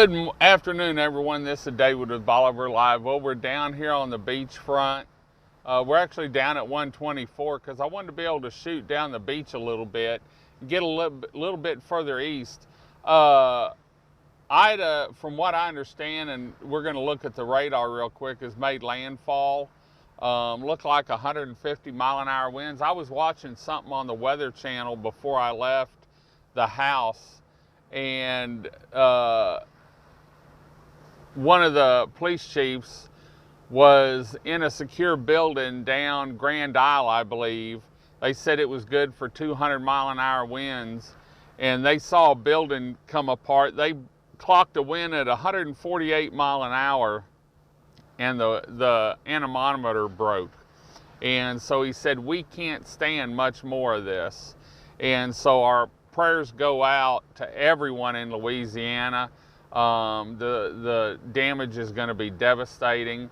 Good afternoon, everyone. This is David with Bolivar Live. Well, we're down here on the beachfront. We're actually down at 124 because I wanted to be able to shoot down the beach a little bit and get a little bit further east. Ida, from what I understand, and we're going to look at the radar real quick, has made landfall. Looked like 150 mile an hour winds. I was watching something on the Weather Channel before I left the house, and one of the police chiefs was in a secure building down Grand Isle, I believe. They said it was good for 200 mile an hour winds, and they saw a building come apart. They clocked a wind at 148 mile an hour, and the anemometer broke. And so he said, we can't stand much more of this. And so our prayers go out to everyone in Louisiana. The damage is going to be devastating,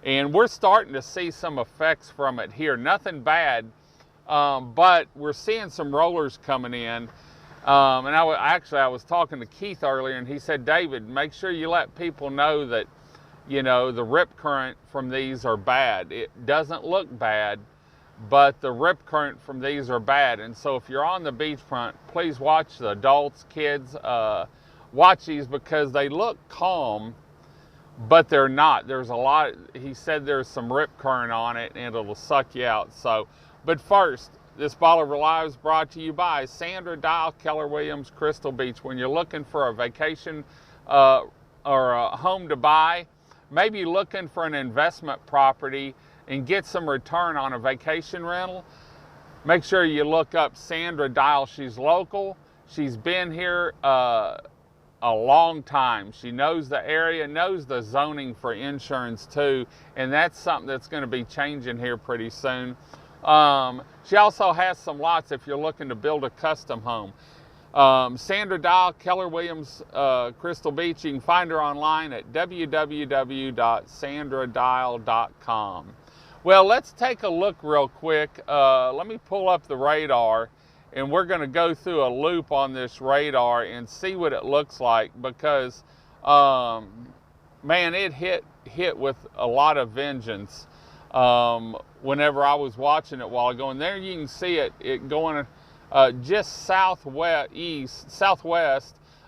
and we're starting to see some effects from it here. Nothing bad, but we're seeing some rollers coming in. And I was talking to Keith earlier, and he said, David, make sure you let people know that, you know, the rip current from these are bad. It doesn't look bad, but the rip current from these are bad. And so if you're on the beachfront, please watch the adults, kids, watch these, because they look calm, but they're not. There's a lot. He said there's some rip current on it, and it'll suck you out. So, but first, this Bolivar Live is brought to you by Sandra, Dial, Keller Williams, Crystal Beach. When you're looking for a vacation or a home to buy, maybe looking for an investment property and get some return on a vacation rental, make sure you look up Sandra Dial. She's local. She's been here a long time. She knows the area, knows the zoning for insurance too, and that's something that's going to be changing here pretty soon. She also has some lots if you're looking to build a custom home. Sandra Dial, Keller Williams, Crystal Beach. You can find her online at www.sandradial.com. Well, let's take a look real quick. Let me pull up the radar, and we're going to go through a loop on this radar and see what it looks like, because man, it hit with a lot of vengeance whenever I was watching it a while ago. And there you can see it going just southwest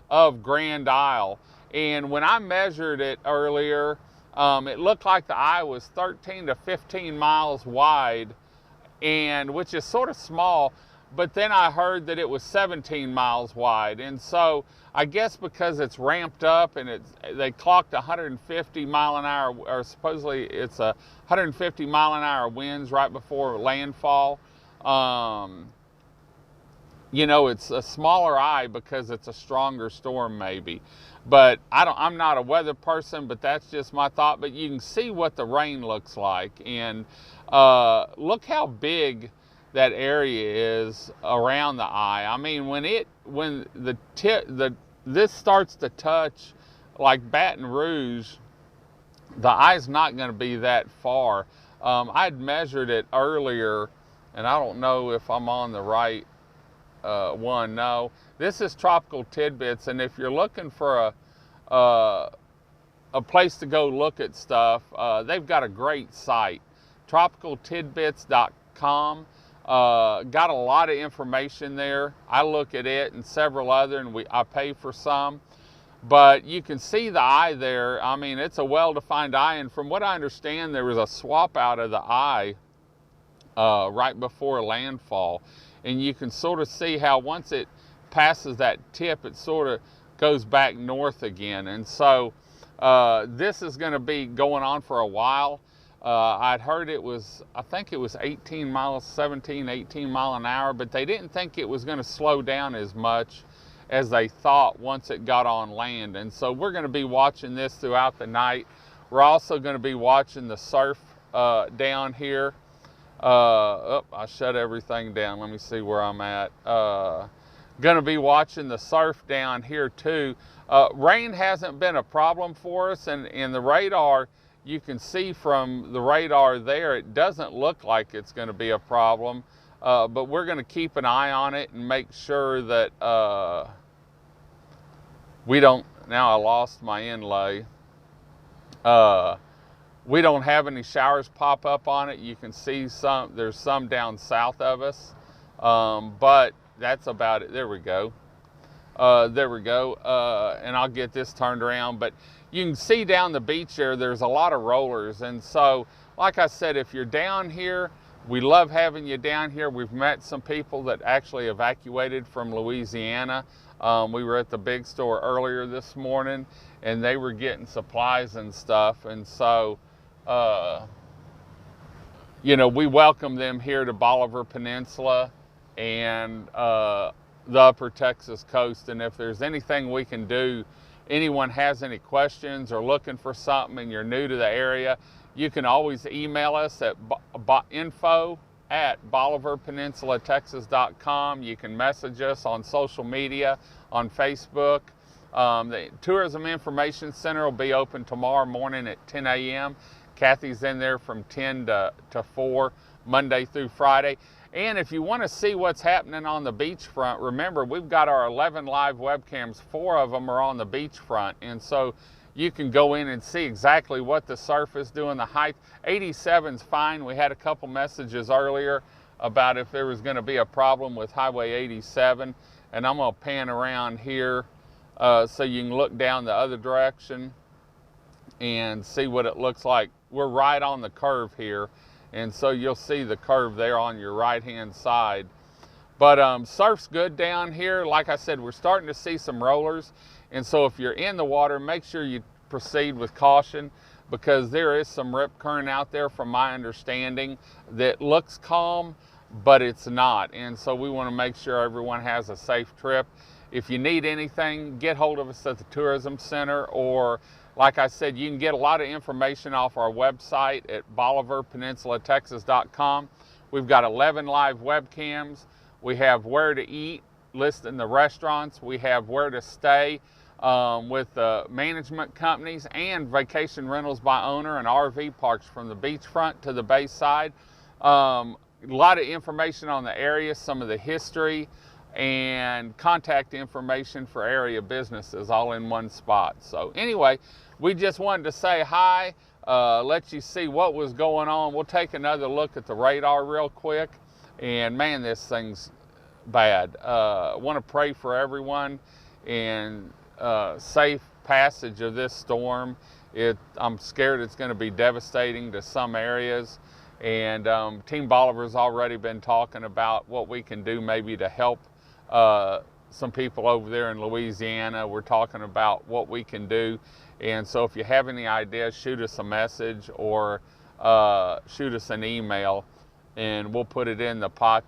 of Grand Isle. And when I measured it earlier, it looked like the eye was 13 to 15 miles wide, and which is sort of small. But then I heard that it was 17 miles wide. And so I guess because it's ramped up and they clocked 150 mile an hour, or supposedly it's 150 mile an hour winds right before landfall. You know, it's a smaller eye because it's a stronger storm maybe. But I'm not a weather person, but that's just my thought. But you can see what the rain looks like. And look how big that area is around the eye. I mean, when this starts to touch like Baton Rouge, the eye's not going to be that far. I'd measured it earlier, and I don't know if I'm on the right one. No, this is Tropical Tidbits, and if you're looking for a place to go look at stuff, they've got a great site, tropicaltidbits.com. Got a lot of information there. I look at it and several other, and I pay for some. But you can see the eye there. I mean, it's a well-defined eye, and from what I understand, there was a swap out of the eye right before landfall. And you can sort of see how once it passes that tip, it sort of goes back north again. And so this is going to be going on for a while. I'd heard I think it was 18 mile an hour, but they didn't think it was going to slow down as much as they thought once it got on land. And so we're going to be watching this throughout the night. We're also going to be watching the surf down here. I shut everything down. Let me see where I'm at. Going to be watching the surf down here too. Rain hasn't been a problem for us, and the radar, you can see from the radar there, it doesn't look like it's going to be a problem, but we're going to keep an eye on it and make sure that we don't now I lost my inlay. We don't have any showers pop up on it. You can see there's some down south of us, but that's about it. There we go. There we go. And I'll get this turned around, but you can see down the beach there's a lot of rollers. And so, like I said, if you're down here, we love having you down here. We've met some people that actually evacuated from Louisiana. We were at the big store earlier this morning, and they were getting supplies and stuff. And so, you know, we welcome them here to Bolivar Peninsula and the upper Texas coast. And if there's anything we can do, anyone has any questions or looking for something and you're new to the area, you can always email us at info@BolivarPeninsulaTexas.com. You can message us on social media, on Facebook. The Tourism Information Center will be open tomorrow morning at 10 a.m. Kathy's in there from 10 to 4, Monday through Friday. And if you want to see what's happening on the beachfront, remember, we've got our 11 live webcams. 4 of them are on the beachfront. And so you can go in and see exactly what the surf is doing, the height. 87's fine. We had a couple messages earlier about if there was going to be a problem with Highway 87. And I'm going to pan around here so you can look down the other direction and see what it looks like. We're right on the curve here. And so you'll see the curve there on your right-hand side. But surf's good down here. Like I said, we're starting to see some rollers. And so if you're in the water, make sure you proceed with caution, because there is some rip current out there, from my understanding, that looks calm, but it's not. And so we want to make sure everyone has a safe trip. If you need anything, get hold of us at the Tourism Center, or like I said, you can get a lot of information off our website at BolivarPeninsulaTexas.com. We've got 11 live webcams. We have where to eat, listing the restaurants. We have where to stay with the management companies, and vacation rentals by owner and RV parks from the beachfront to the bayside. A lot of information on the area, some of the history, and contact information for area businesses all in one spot. So anyway, we just wanted to say hi, let you see what was going on. We'll take another look at the radar real quick. And man, this thing's bad. Want to pray for everyone and safe passage of this storm. I'm scared it's going to be devastating to some areas. And Team Bolivar's already been talking about what we can do maybe to help some people over there in Louisiana. We're talking about what we can do. And so if you have any ideas, shoot us a message or shoot us an email, and we'll put it in the pot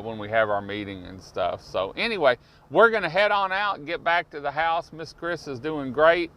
when we have our meeting and stuff. So anyway, we're going to head on out and get back to the house. Miss Chris is doing great.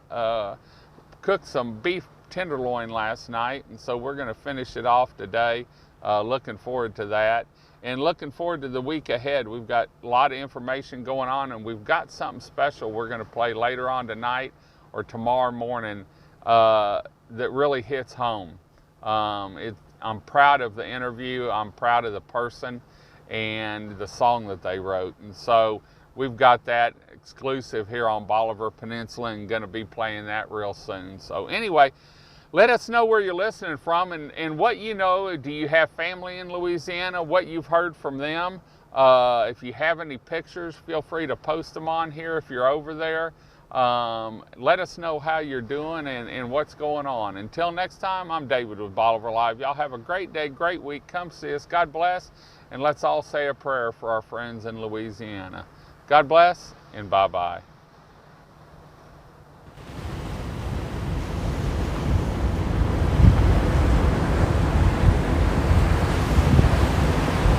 Cooked some beef tenderloin last night, and so we're going to finish it off today. Looking forward to that, and looking forward to the week ahead. We've got a lot of information going on, and we've got something special we're going to play later on tonight or tomorrow morning that really hits home. I'm proud of the interview. I'm proud of the person and the song that they wrote. And so we've got that exclusive here on Bolivar Peninsula, and going to be playing that real soon. So anyway, let us know where you're listening from and what you know. Do you have family in Louisiana? What you've heard from them? If you have any pictures, feel free to post them on here if you're over there. Let us know how you're doing and what's going on. Until next time, I'm David with Bolivar Live. Y'all have a great day, great week. Come see us. God bless. And let's all say a prayer for our friends in Louisiana. God bless, and bye-bye.